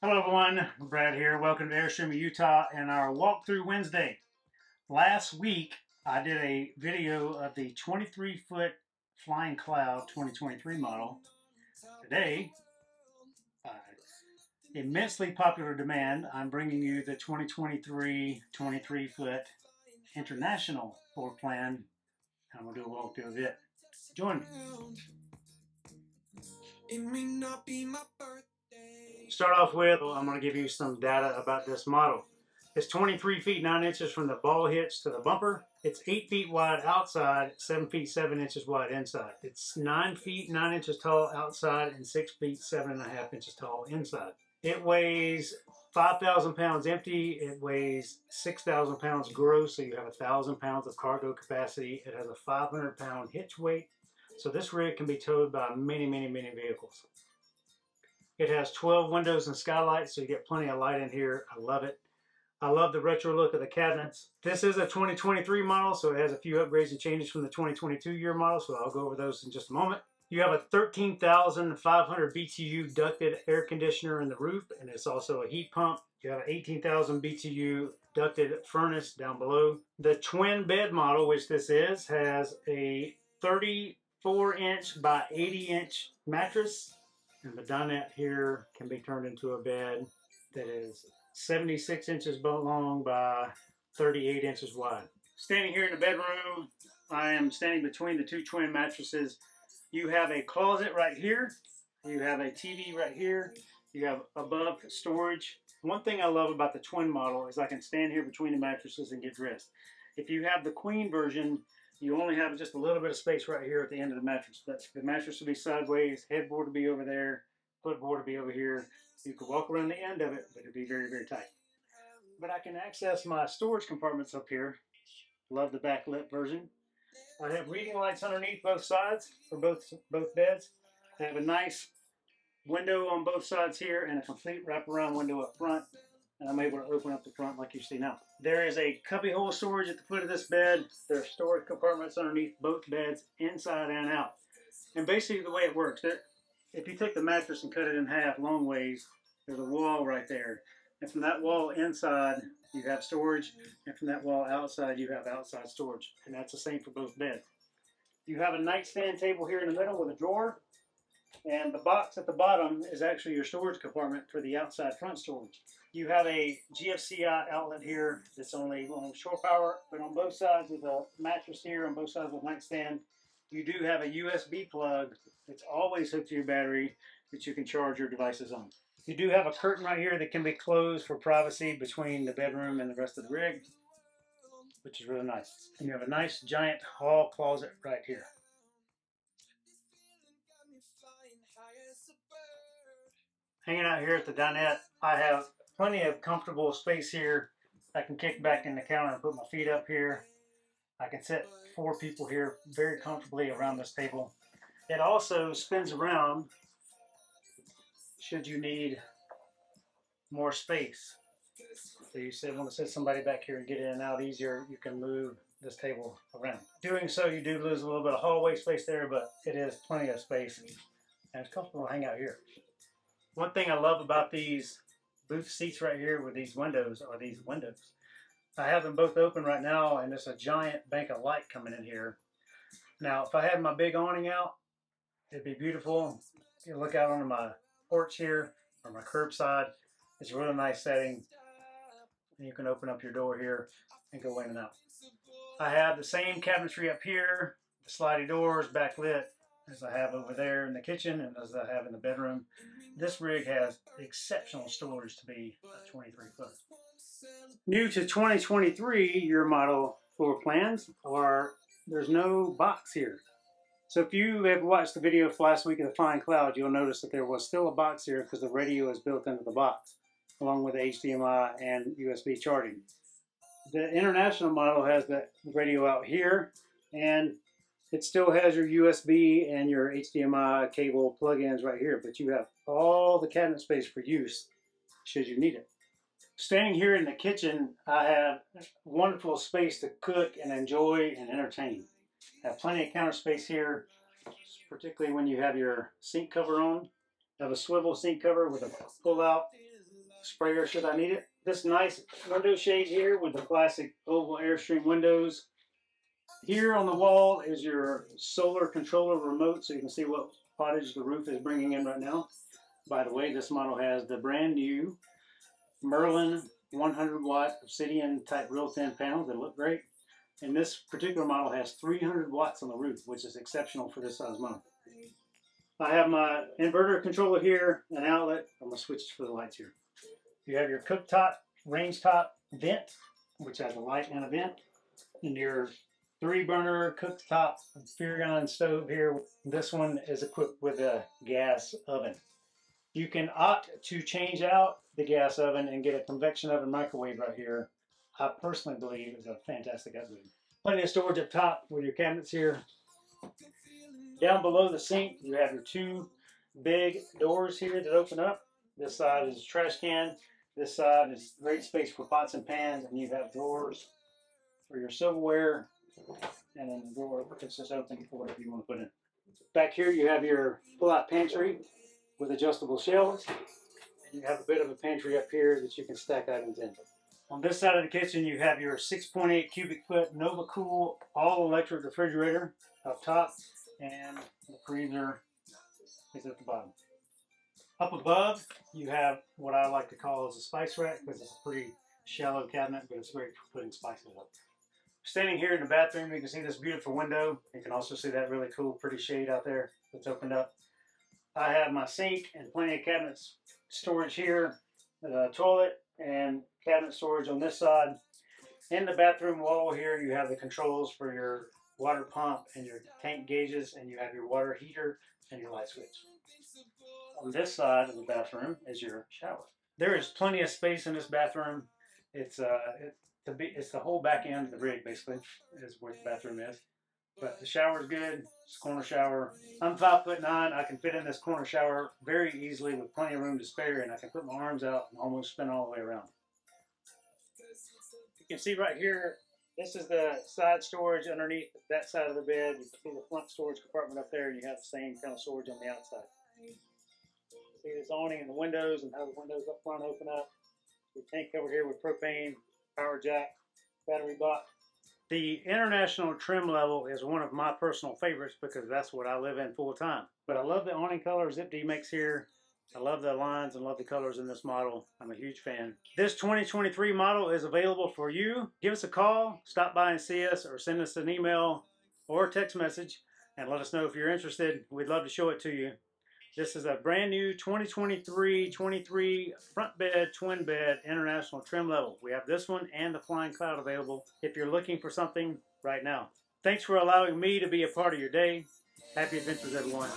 Hello everyone, Brad here. Welcome to Airstream Utah and our walkthrough Wednesday. Last week I did a video of the 23-foot Flying Cloud 2023 model. Today, immensely popular demand, I'm bringing you the 2023 23-foot International floor plan. I'm going to do a walkthrough of it. Join me. It may not be my birthday. Start off with, I'm going to give you some data about this model. It's 23 feet 9 inches from the ball hitch to the bumper. It's 8 feet wide outside, 7 feet 7 inches wide inside. It's 9 feet 9 inches tall outside and 6 feet 7.5 inches tall inside. It weighs 5,000 pounds empty. It weighs 6,000 pounds gross, so you have 1,000 pounds of cargo capacity. It has a 500 pound hitch weight. So this rig can be towed by many vehicles. It has 12 windows and skylights, so you get plenty of light in here. I love it. I love the retro look of the cabinets. This is a 2023 model, so it has a few upgrades and changes from the 2022 year model, so I'll go over those in just a moment. You have a 13,500 BTU ducted air conditioner in the roof, and it's also a heat pump. You have an 18,000 BTU ducted furnace down below. The twin bed model, which this is, has a 34-inch by 80-inch mattress, and the dinette here can be turned into a bed that is 76 inches long by 38 inches wide. Standing here in the bedroom, I am standing between the two twin mattresses. You have a closet right here. You have a TV right here. You have above storage. One thing I love about the twin model is I can stand here between the mattresses and get dressed. If you have the queen version, you only have just a little bit of space right here at the end of the mattress. But the mattress will be sideways, headboard will be over there, footboard will be over here. You could walk around the end of it, but it'd be very tight. But I can access my storage compartments up here. Love the backlit version. I have reading lights underneath both sides for both beds. They have a nice window on both sides here and a complete wraparound window up front. And I'm able to open up the front like you see now. There is a cubbyhole storage at the foot of this bed. There are storage compartments underneath both beds, inside and out. And basically the way it works, if you take the mattress and cut it in half long ways, there's a wall right there. And from that wall inside, you have storage. And from that wall outside, you have outside storage. And that's the same for both beds. You have a nightstand table here in the middle with a drawer. And the box at the bottom is actually your storage compartment for the outside front storage. You have a GFCI outlet here that's only on shore power, but on both sides of the mattress here, on both sides of the nightstand, you do have a USB plug that's always hooked to your battery that you can charge your devices on. You do have a curtain right here that can be closed for privacy between the bedroom and the rest of the rig, which is really nice. And you have a nice giant hall closet right here. Hanging out here at the dinette, I have plenty of comfortable space here. I can kick back in the counter and put my feet up here. I can sit 4 people here very comfortably around this table. It also spins around should you need more space. So you want to sit somebody back here and get in and out easier, you can move this table around. Doing so, you do lose a little bit of hallway space there, but it is plenty of space, and it's comfortable to hang out here. One thing I love about these booth seats right here with these windows are these windows. I have them both open right now, and there's a giant bank of light coming in here. Now, if I had my big awning out, it'd be beautiful. You can look out onto my porch here, or my curbside. It's a really nice setting. And you can open up your door here and go in and out. I have the same cabinetry up here, the sliding doors backlit, as I have over there in the kitchen and as I have in the bedroom. This rig has exceptional storage to be a 23 foot. New to 2023 year model floor plans are there's no box here. So if you have watched the video for last week of the Flying Cloud, you'll notice that there was still a box here because the radio is built into the box, along with HDMI and USB charging. The International model has the radio out here, and it still has your USB and your HDMI cable plug-ins right here, but you have all the cabinet space for use should you need it. Standing here in the kitchen, I have wonderful space to cook and enjoy and entertain. I have plenty of counter space here, particularly when you have your sink cover on. I have a swivel sink cover with a pull-out sprayer should I need it. This nice window shade here with the classic oval Airstream windows. Here on the wall is your solar controller remote, so you can see what wattage the roof is bringing in right now. By the way, this model has the brand new Merlin 100 watt Obsidian type real thin panels that look great. And this particular model has 300 watts on the roof, which is exceptional for this size model. I have my inverter controller here, an outlet. I'm going to switch for the lights here. You have your cooktop, range top vent, which has a light and a vent. And your 3-burner cooktop Furrion stove here. This one is equipped with a gas oven. You can opt to change out the gas oven and get a convection oven microwave right here. I personally believe is a fantastic upgrade. Plenty of storage up top with your cabinets here. Down below the sink, you have your 2 big doors here that open up. This side is a trash can. This side is great space for pots and pans, and you have drawers for your silverware, and then the door is just open for whatever you want to put in. Back here, you have your pull-out pantry with adjustable shelves. And you have a bit of a pantry up here that you can stack items in. On this side of the kitchen, you have your 6.8 cubic foot Nova Cool all-electric refrigerator up top, and the freezer is at the bottom. Up above, you have what I like to call as a spice rack, because it's a pretty shallow cabinet, but it's great for putting spices up. Standing here in the bathroom, you can see this beautiful window. You can also see that really cool, pretty shade out there that's opened up. I have my sink and plenty of cabinet storage here, the toilet and cabinet storage on this side. In the bathroom wall here, you have the controls for your water pump and your tank gauges, and you have your water heater and your light switch. On this side of the bathroom is your shower. There is plenty of space in this bathroom. It's the whole back end of the rig, basically, is where the bathroom is. But the shower is good. It's a corner shower. I'm 5'9". I can fit in this corner shower very easily with plenty of room to spare, and I can put my arms out and almost spin all the way around. You can see right here, this is the side storage underneath that side of the bed. You can see the front storage compartment up there, and you have the same kind of storage on the outside. See this awning and the windows, and how the windows up front open up. Your tank covered here with propane, power jack, battery box. The international trim level is one of my personal favorites because that's what I live in full time. But I love the awning colors ZipD makes here. I love the lines and love the colors in this model. I'm a huge fan. This 2023 model is available for you. Give us a call, stop by and see us, or send us an email or a text message and let us know if you're interested. We'd love to show it to you. This is a brand new 2023 front bed, twin bed, international trim level. We have this one and the Flying Cloud available if you're looking for something right now. Thanks for allowing me to be a part of your day. Happy adventures, everyone.